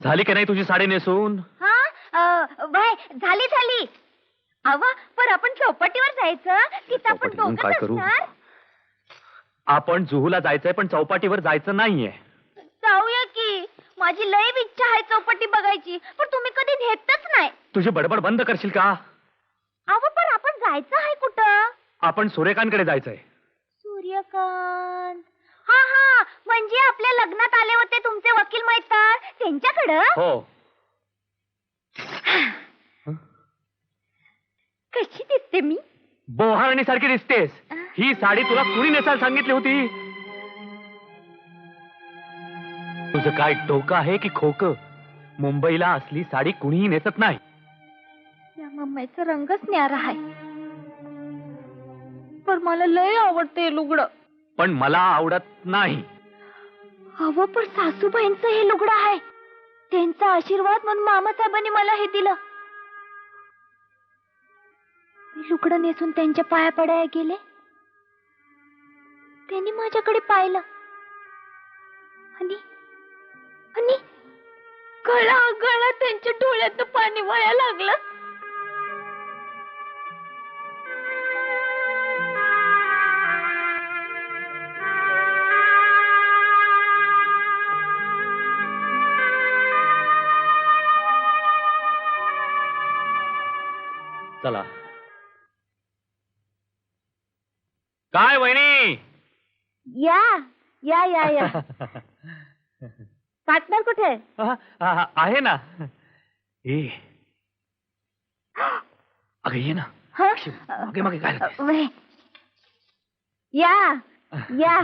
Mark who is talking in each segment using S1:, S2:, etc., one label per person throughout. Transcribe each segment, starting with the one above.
S1: झाली की नाही तुझी साडी नेसून?
S2: बाय झाली झाली. अवा पण आपण चौपाटीवर जायचं, तिथं आपण
S1: चौपाटीवरून काय
S2: दोघंच
S1: करू?
S2: असणार.
S1: आपण जुहूला जायचंय पण चौपाटीवर जायचं नाहीये.
S2: जाऊया की, माझी लई इच्छा आहे चौपाटी बघायची, पण तुम्ही कधी नेतच नाही.
S1: तुझी बडबड बंद करशील का?
S2: अहो पण आपण जायचं आहे कुठं?
S1: आपण सूर्यकांतकडे जायचंय.
S2: सूर्यकांत? हा हा, म्हणजे आपल्या लग्नात आले होते तुमचे वकील मैत्र, त्यांच्याकडं?
S1: हो.
S2: कशी दिसते मी?
S1: बोहारणी सारखी दिसतेस. ही साडी तुला कुणी नेसायला सांगितली होती? तुझं काय डोकं आहे की खोकं? मुंबईला असली साडी कुणीही नेसत नाही.
S2: या मम्मीचा रंगच न्यारा आहे, पण मला लय आवडते लुगडं.
S1: पण मला आवडत नाही.
S2: अहो पण सासूबाईंचं हे लुगडं आहे, त्यांचा आशीर्वाद म्हणून मामासाहेबांनी मला हे दिलं. मी लुगडं नेसून त्यांच्या पाया पडायला गेले, त्यांनी माझ्याकडे पाहिलं आणि आणि गळा गळा त्यांच्या डोळ्यात पाणी वाया लागलं.
S1: चला. काय वहिनी?
S2: या या या या. पार्टनर कुठे?
S1: आहे ना. ए अगं ये ना. मागे मागे काय लागतेस?
S2: वय. या या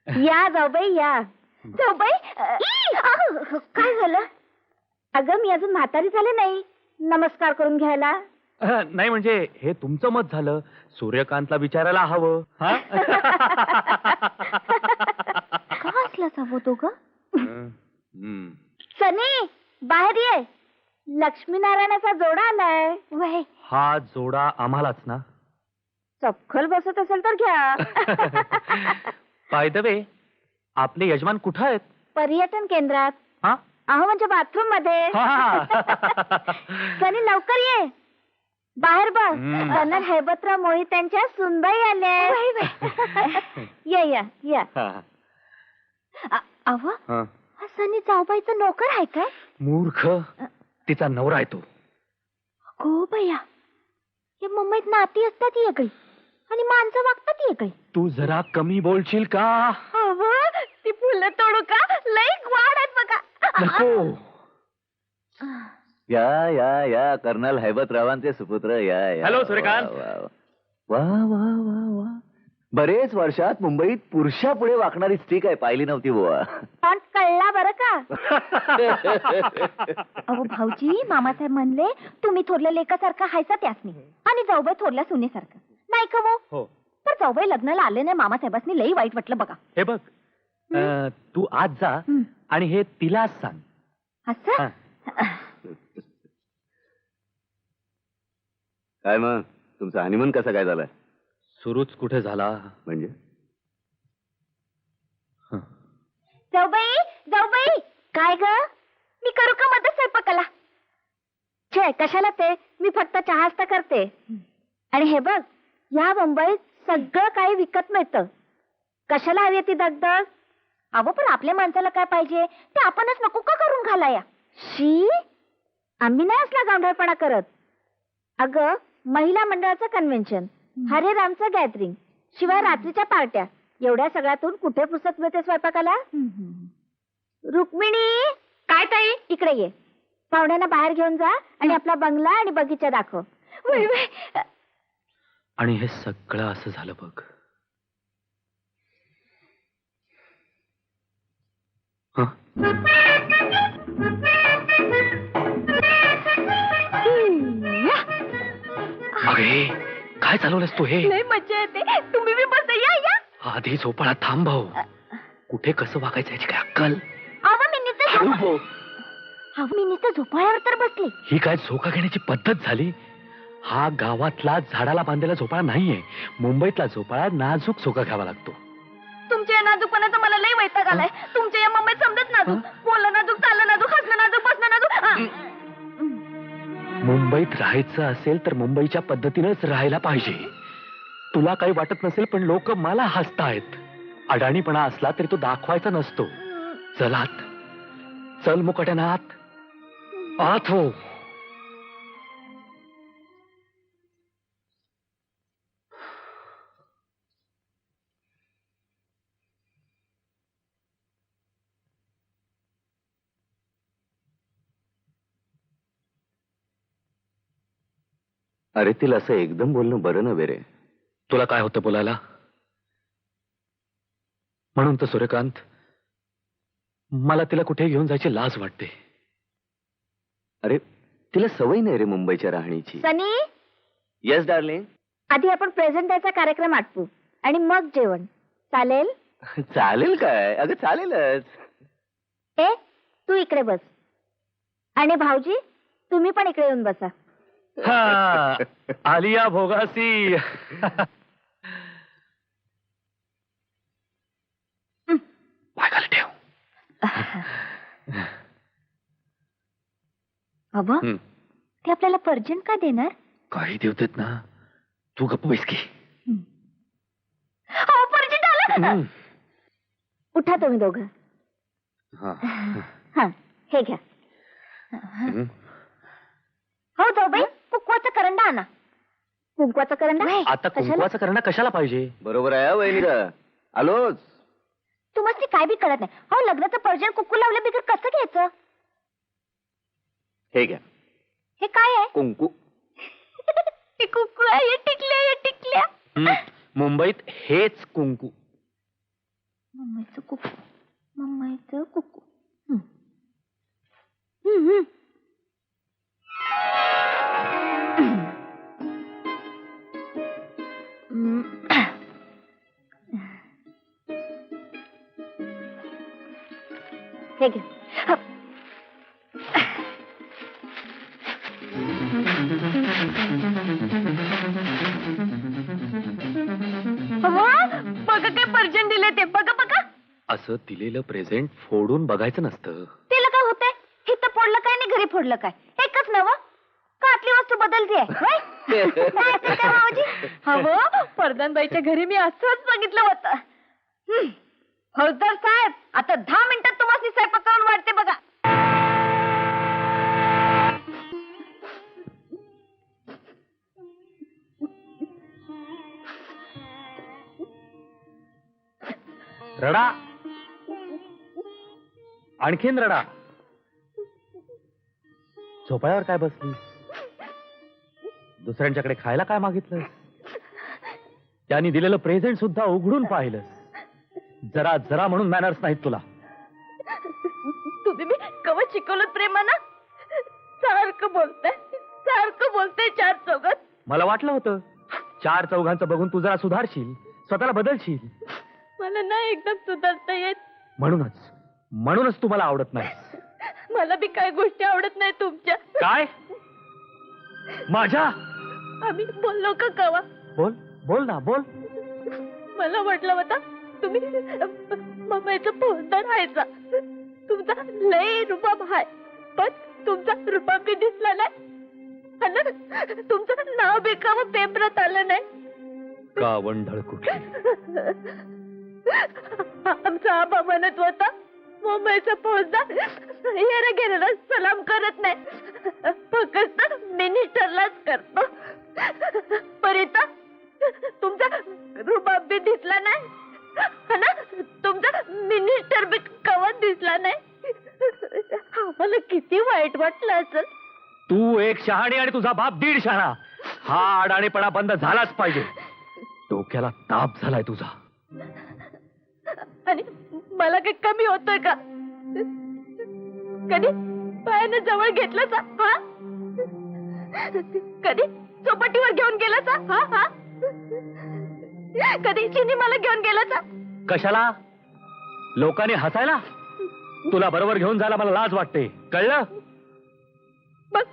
S2: या जाऊबाई या. जाऊबाई काय झालं? अगं मी अजून म्हातारी झाले नाही नमस्कार करून घ्यायला.
S1: नाही म्हणजे हे तुमचं मत झालं, सूर्यकांतला विचारायला हवं.
S2: का असलाच हवं तो ग? सनी बाहेर ये, लक्ष्मीनारायणाचा जोडा आलाय. वय
S1: हा जोडा आम्हालाच ना?
S2: चपखल बसत असेल तर घ्या.
S1: बाय द वे आपले यजमान कुठं आहेत?
S2: पर्यटन केंद्रात.
S1: हा
S2: अहो म्हणजे बाथरूम मध्ये. सनी लवकर ये, बाहेर बघ. कर्नल हैबतराव मोहित त्यांच्या सुनबाई आले. या या या. अहो हा सनी जाऊबाईचा नोकर आहे काय?
S1: मूर्ख, तिचा नवरा आहे तो.
S2: हो बया, या मुंबईत नाती असतात वेगळी आणि माणसं वागतात वेगळी.
S1: तू जरा कमी बोलशील का?
S2: अहो ती फुलं तोडू का? लई वाढ आहेत बघा.
S1: नको.
S3: या या या कर्नल हैबतरावांचे सुपुत्र या या.
S1: हॅलो सूर्यकांत.
S3: वा वा वा वा. बरेच वर्षात मुंबईत पुरुषापुढे वाकणारी स्त्री काय पाहिली नव्हती बुवा.
S2: पण कळला बरं का? अहो भाऊजी, मामासाहेब म्हणले तुम्ही थोरल्या लेकासारखा हायसा त्यासनी आणि जाऊबाई थोरल्या सुनेसारखं नाही का
S1: हो.
S2: तर जाऊबाई लग्नाला आले नाही, मामासाहेबांनी लई वाईट वाटलं बघा.
S1: हे बघ, तू आज जा आणि हे तिलाच सांग.
S2: असं
S3: काय मग तुमचा हनीमून कसा काय झालाय?
S1: सुरूच कुठे झाला
S3: म्हणजे?
S2: जाऊबाई जाऊबाई. काय ग? मी करू का मदत स्वयंपाकाला? छे कशाला ते, मी फक्त चहाच करते. आणि हे बघ, या मुंबईत सगळं काही विकत मिळतं, कशाला हवी ती दगदग? अहो पण आपल्या माणसाला काय पाहिजे ते आपणच नको का करून घालाया? शी, आम्ही नाही असला गावढळपणा करत. अगं महिला मंडळाचं कन्व्हेन्शन, हरे रामचं गॅदरिंग, शिवाय रात्रीच्या पार्ट्या, एवढ्या सगळ्यातून कुठे पुस्तक मिळते स्वयंपाकाला? रुक्मिणी. काय ताई? इकडे ये, पाहुण्यांना बाहेर घेऊन जा आणि आपला बंगला आणि बगीचा दाखव.
S1: आणि हे सगळं असं झालं बघ. अरे काय चालवलंस तू? हे
S2: लय मजा येते, तुम्ही बी बस. या या.
S1: आधी झोपाळा थांब भाऊ. कुठे कसं वागायचं याची काय अक्कल?
S2: मी नुसतं झोपाळ्यावर तर बसले.
S1: ही काय झोका घेण्याची पद्धत झाली? हा गावातला झाडाला बांधलेला झोपाळा नाहीये. मुंबईतला झोपाळा नाजूक झोका घ्यावा लागतो.
S2: तुमच्या तुमच्या या नाजूकपणाचा मला लई वैताग आलाय. तुमच्या या मम्मीत समजत नाजूक, बोलणं नाजूक, चाललं नाजूक, हसणं नाजूक, बसणं नाजूक.
S1: मुंबईत राहायचं असेल तर मुंबईच्या पद्धतीनेच राहायला पाहिजे. तुला काही वाटत नसेल पण लोक मला हसतायत. अडाणीपणा असला तरी तो दाखवायचा नसतो. चल आत, चल मुकाट्यानं आत, आत हो.
S3: अरे तिला असं एकदम बोलणं बरं नव्हे रे.
S1: तुला काय होतं बोलायला? म्हणून तर सूर्यकांत, मला तिला कुठे घेऊन जायची लाज वाटते.
S3: अरे तिला सवय नाही रे मुंबईच्या राहणीची.
S2: सनी,
S3: येस डार्लिंग.
S2: आधी आपण प्रेझेंट द्यायचा कार्यक्रम आटपू आणि मग जेवण. चालेल?
S3: चालेल काय? अगं चालेलच.
S2: ए, तू इकडे बस. आणि भाऊजी, तुम्ही पण इकडे येऊन बसा.
S1: हा, आलिया भोगासी. पाय खाली ठेव.
S2: अबा, ते आपल्याला पर्जंट का देणार?
S1: काही देवतेत ना, तू गप्प बैस की.
S2: हो, पर्जंट आलं. उठा तुम्ही दोघं. हा, हे घ्या. हो जाऊबाई, कुंकवाचा करंडा आणा. कुंकवाचा करंडा?
S1: आता कुंकवाचा करणं कशाला पाहिजे?
S3: बरोबर आहे वहिनीला. आलोच.
S2: तुम्हाला काय बी कळत नाही. हो, लग्नाचं पर्जंट कुंकू लावल्या बिगर कसं घ्यायचं?
S3: हे घ्या.
S2: हे काय आहे?
S3: कुंकू.
S2: हे कुंकू आहे. हे टिकल्या, हे टिकल्या.
S1: मुंबईत हेच कुंकू.
S2: मम्मीचं कुकू, मम्मीचं कुकू. हे घे. बघा काय पर्जन दिले ते. बघा बघा.
S1: असं दिलेलं प्रेझेंट फोडून बघायचं नसतं.
S2: त्याला काय होतंय? हे तर फोडलं काय आणि घरी फोडलं काय? एकच नवं का आतली वस्तू बदलते? हो, परदानबाईच्या घरी मी असंच बघितलं होतं. फौजदार साहेब, आता 10 मिनिटात तुम्हाला स्वयंपाक करून वाटते बघा.
S1: रडा, आणखीन रडा. झोपाळ्यावर काय बसली? दुसऱ्यांच्याकडे खायला काय मागितलं? त्यांनी दिलेलं प्रेझेंट सुद्धा उघडून पाहिलं. जरा जरा म्हणून मॅनर्स नाहीत तुला.
S2: तुम्ही मी कवच शिकवलं प्रेमानं. सारखं बोलते चार चौघात.
S1: मला वाटलं होतं 4 चौघांचं बघून तू जरा सुधारशील, स्वतःला बदलशील.
S2: मला ना एकदम सुधारता येत.
S1: म्हणूनच तू मला आवडत नाही.
S2: मला बी काय गोष्टी आवडत नाही तुमच्या.
S1: काय? माझ्या?
S2: आम्ही बोललो का कवा?
S1: बोल ना, बोल.
S2: मला वाटलं होता तुम्ही मम्मीचा फौजदार व्हायचा. तुमचा लय रुबाब आहे, पण तुमचा रुबाब बी दिसला नाही. तुमचं नाव बी कवा पेपरात आलं नाही.
S1: कावंढळ कुठे?
S2: आमचा आबा म्हणत होता मुंबईचा फौजदार येरा गेलेला सलाम करत नाही, फक्त मिनिस्टरलाच करतो. परिता, तुमचा रुबाब बी दिसला नाही ना, तुमचा मिनिस्टर बी कवा दिसला नाही. आम्हाला किती वाईट वाटलं असेल.
S1: तू एक शहाणी आणि तुझा बाप 1.5 शहाणा. हा अडाणीपणा बंद झालाच पाहिजे. डोक्याला ताप झालाय तुझा.
S2: आणि मला काही कमी होतोय का? कधी पायानं जवळ घेतलं का? हा, कधी चौपाटीवर घेऊन गेला का? हा हा, कधी सिनेमाला घेऊन गेला का?
S1: कशाला? लोकांनी हसायला? तुला बरोबर घेऊन जायला मला लाज वाटते, कळलं?
S2: बघ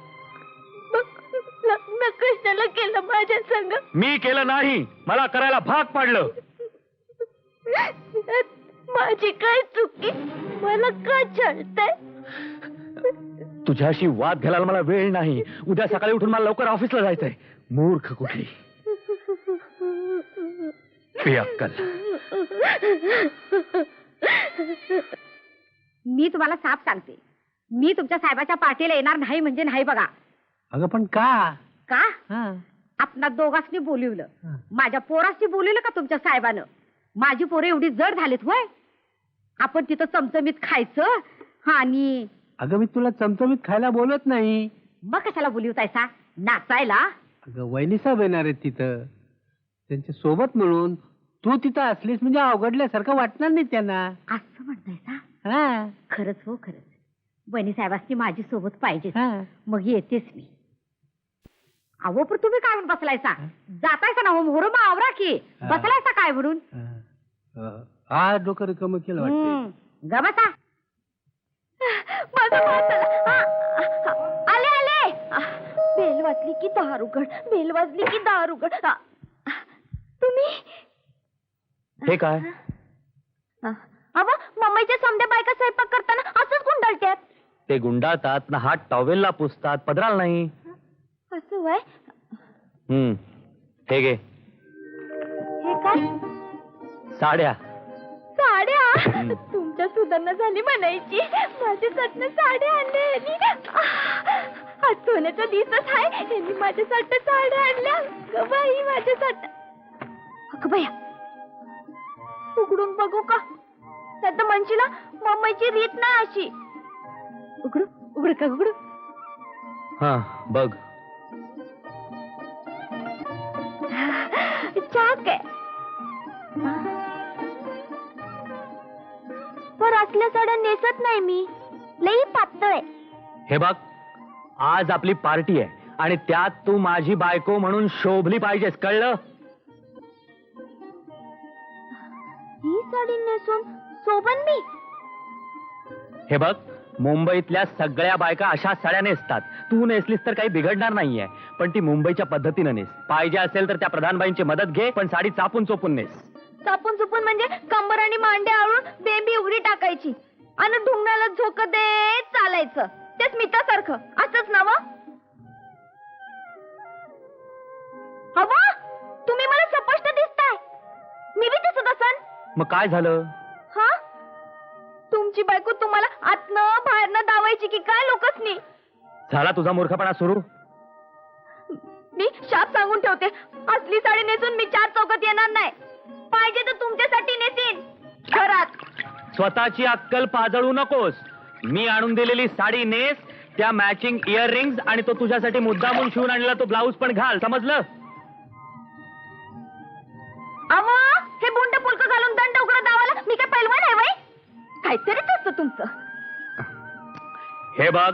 S2: लग्न कशाला केलं माझ्या संग?
S1: मी केलं नाही, मला करायला भाग पाडलं.
S2: माझी काय चुकी, मला का छळताय?
S1: तुझ्याशी वाद घालायला मला वेळ नाही. उद्या सकाळी उठून मला लवकर ऑफिसला जायचंय. मूर्ख कुठली बेअक्कल.
S2: मी तुम्हाला साफ सांगते, मी तुमच्या साहेबाच्या पार्टीला येणार नाही म्हणजे नाही बघा.
S3: अगं पण का?
S2: का? आपणा दोघांनी बोलिवलं, माझ्या पोराशी बोलिवलं का तुमच्या साहेबानं? माझी पोरं एवढी जड झालीत होय. आपण तिथं चमचमीत खायचं आणि
S3: अगं मी तुला चमचमीत खायला बोलत नाही.
S2: मग कशाला बोलिवतायसा? नाचायला?
S3: अगं वहिनी साहेब येणार आहेत तिथं, त्यांच्या सोबत म्हणून तू तिथं असलीस म्हणजे अवघडल्यासारखं वाटणार नाही त्यांना.
S2: असं म्हणतायसा?
S3: हा
S2: खरंच हो, खरंच बहिणी साहेबांनी माझी सोबत पाहिजे.
S3: हा.
S2: मग येतेच मी. अहो पण तुम्ही काय म्हणून बसलायसा? जातायसा ना मोहर मग आवरा की. बसलायसा काय म्हणून?
S3: हा डोकं रिकामं केलं वाटतं.
S2: ग बसा. माझं बाळ चला. आले आले. बेल वाजली की दार उघड, बेल वाजली की दार उघड. तुम्ही
S1: हे काय?
S2: अव मम्मीच्या समध्या बायका स्वयंपाक करताना असंच गुंडाळत्यात.
S1: ते गुंडाळतात ना, हात टॉवेलला पुसतात, पदराला नाही.
S2: असं वय?
S1: हे घे
S2: हे काय?
S1: साड्या.
S2: साड्या? तुमच्या सुधारणा झाली म्हणायची. माझ्यासाठी साड्या आणल्या. आज सोन्याचा दिवसच आहे, यांनी माझ्यासाठी साड्या आणल्या. ग बाई माझ्यासाठी. अगं बया, उघडून बघू का? त्यात म्हणशीला मम्मीची रीत नाही अशी. उघडू उघड का? उघडू.
S1: हा बघ.
S2: चाक आहे. पर असल्या साड्या नेसत नाही मी, लई पातळ आहे.
S1: हे बघ, आज आपली पार्टी आहे आणि त्यात तू माझी बायको म्हणून शोभली पाहिजेस, कळलं?
S2: ही साडी नेसून सोबन मी?
S1: हे बघ, मुंबईतल्या सगळ्या बायका अशाच साड्या नेसतात. तू नेसलीस तर काही बिघडणार नाहीये, पण ती मुंबईच्या पद्धतीनं नेस. पाहिजे असेल तर त्या प्रधानबाईंची मदत घे, पण साडी चापून चोपून नेस.
S2: चापून चुपून म्हणजे कंबर आणि मांडे आळून बेंबी उघडी टाकायची आणि ढुंगणाला झोक देत चालायचं. ते स्मितासारखं असंच ना? अवा, तुम्ही मला स्पष्ट दिसताय. मी बी दिसत असन?
S1: मग काय झालं?
S2: हा, तुमची बायको तुम्हाला आतनं बाहेरनं दावायची की काय लोकसनी?
S1: झाला तुझा मूर्खपणा सुरू?
S2: मी शाप सांगून ठेवते, असली साडी नेसून मी चार चौकात येणार नाही. पाहिजे तर तुमच्यासाठी नेसीन घरात.
S1: स्वतःची अक्कल पाजळू नकोस. मी आणून दिलेली साडी नेस, त्या मॅचिंग इयररिंग्स आणि तो तुझ्यासाठी मुद्दामून शिवून आणलेला तो ब्लाऊज पण घाल, समजलं?
S2: अव, हे बुंड पुलक घालून दंड उघड दावाला मी काय पैलवान आहे वय? काहीतरीच असतं तुमचं.
S1: हे बघ,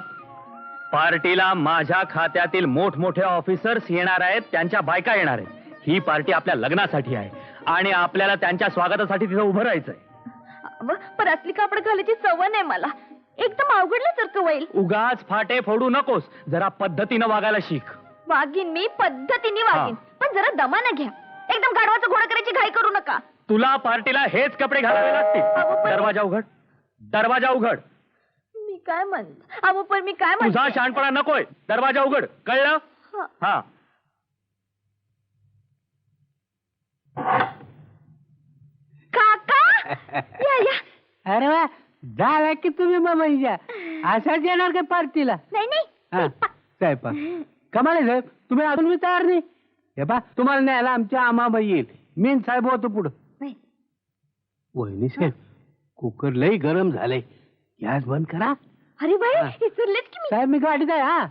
S1: पार्टीला माझ्या खात्यातील मोठमोठे ऑफिसर्स येणार आहेत, त्यांच्या बायका येणार आहेत. ही पार्टी आपल्या लग्नासाठी आहे आणि आपल्याला त्यांच्या स्वागतासाठी तिथं उभं राहायचंय.
S2: पण असली कापड घालायची सवय नाही मला. एकदम अवघडल्यासारखं होईल.
S1: उगाच फाटे फोडू नकोस, जरा पद्धतीनं वागायला शिक.
S2: वागीन मी, पद्धतीने वागीन, पण जरा दमानं घ्या. एकदम गाढवाचं घोडा करायची घाई करू नका.
S1: तुला पार्टीला हेच कपडे घालावे लागतील. दरवाजा उघड, दरवाजा उघड.
S2: मी काय म्हणत? अहो पण मी काय
S1: तुझा
S2: म्हणते?
S1: शहाणपणा नकोय. दरवाजा उघड, कळलं? हा.
S2: काका या या.
S3: अरे वा, झाला की तुम्ही मामाईच्या असाच येणार का पार्टीला?
S2: नाही नाही,
S3: हा, स्वयंपाक कमाल आहे साहेब, तुम्ही अजून मी तयार नाही. हे पा, तुम्हाला न्यायला आमच्या आमाबाई येईल. मीन साहेब होतो पुढं.
S2: नाही.
S3: वहिनी साहेब, कुकर लई गरम झालंय, गॅस बंद करा.
S2: अरे बाई, विसरलेच की मी.
S3: साहेब मी गाडीत आहे. हा